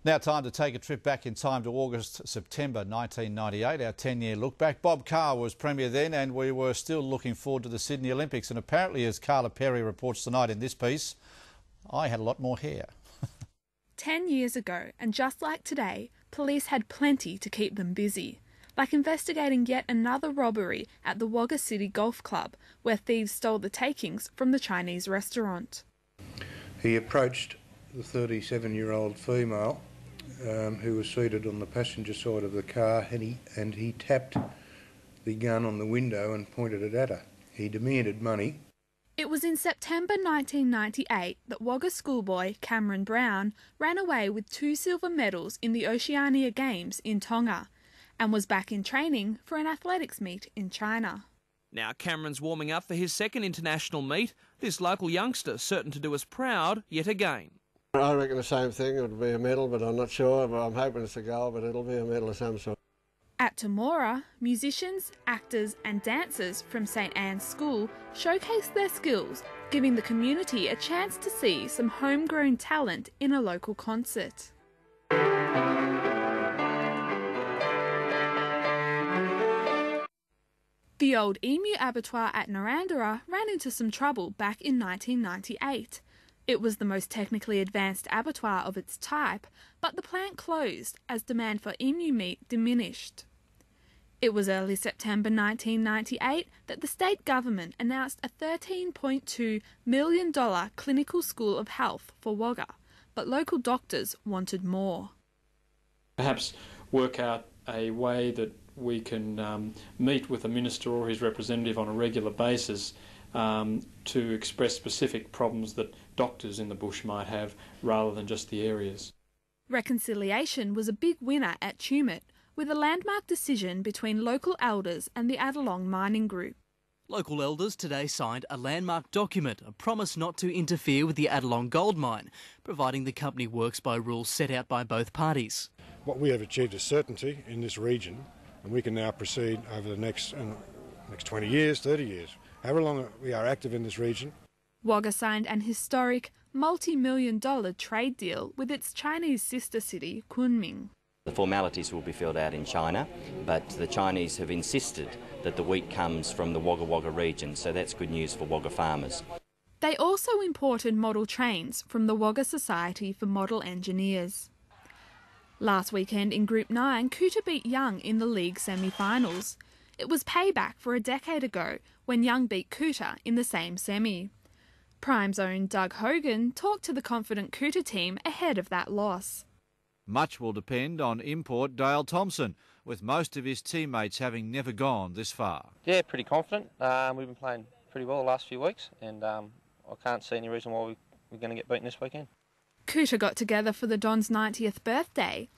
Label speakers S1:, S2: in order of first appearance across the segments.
S1: Now time to take a trip back in time to August, September 1998, our 10-year look back. Bob Carr was Premier then and we were still looking forward to the Sydney Olympics, and apparently, as Carla Perry reports tonight in this piece, I had a lot more hair.
S2: 10 years ago, and just like today, police had plenty to keep them busy, like investigating yet another robbery at the Wagga City Golf Club, where thieves stole the takings from the Chinese restaurant.
S3: He approached the 37-year-old female who was seated on the passenger side of the car, and he tapped the gun on the window and pointed it at her. He demanded money.
S2: It was in September 1998 that Wagga schoolboy Cameron Brown ran away with 2 silver medals in the Oceania Games in Tonga and was back in training for an athletics meet in China.
S4: Now Cameron's warming up for his second international meet, this local youngster certain to do us proud yet again.
S5: I reckon the same thing, it would be a medal, but I'm not sure. I'm hoping it's a gold, but it'll be a medal of some sort.
S2: At Temora, musicians, actors and dancers from St Anne's School showcased their skills, giving the community a chance to see some homegrown talent in a local concert. The old emu abattoir at Narrandera ran into some trouble back in 1998. It was the most technically advanced abattoir of its type, but the plant closed as demand for emu meat diminished. It was early September 1998 that the state government announced a $13.2 million clinical school of health for Wagga, but local doctors wanted more.
S6: Perhaps work out a way that we can meet with a minister or his representative on a regular basis to express specific problems that doctors in the bush might have rather than just the areas.
S2: Reconciliation was a big winner at Tumut, with a landmark decision between local elders and the Adelong Mining Group.
S7: Local elders today signed a landmark document, a promise not to interfere with the Adelong gold mine, providing the company works by rules set out by both parties.
S8: What we have achieved is certainty in this region, and we can now proceed over the next 20 years, 30 years, however long we are active in this region.
S2: Wagga signed an historic multi-million-dollar trade deal with its Chinese sister city, Kunming.
S9: The formalities will be filled out in China, but the Chinese have insisted that the wheat comes from the Wagga Wagga region, so that's good news for Wagga farmers.
S2: They also imported model trains from the Wagga Society for Model Engineers. Last weekend in Group 9, Coota beat Young in the league semi-finals. It was payback for a decade ago when Young beat Coota in the same semi. Prime's own Doug Hogan talked to the confident Coota team ahead of that loss.
S1: Much will depend on import Dale Thompson, with most of his teammates having never gone this far.
S10: Yeah, pretty confident. We've been playing pretty well the last few weeks, and I can't see any reason why we're going to get beaten this weekend.
S2: Coota got together for the Don's 90th birthday.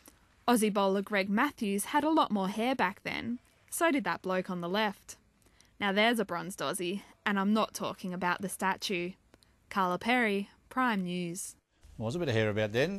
S2: Aussie bowler Greg Matthews had a lot more hair back then. So did that bloke on the left. Now there's a bronzed Aussie, and I'm not talking about the statue. Carla Perry, Prime News.
S1: Was a bit of hair about then.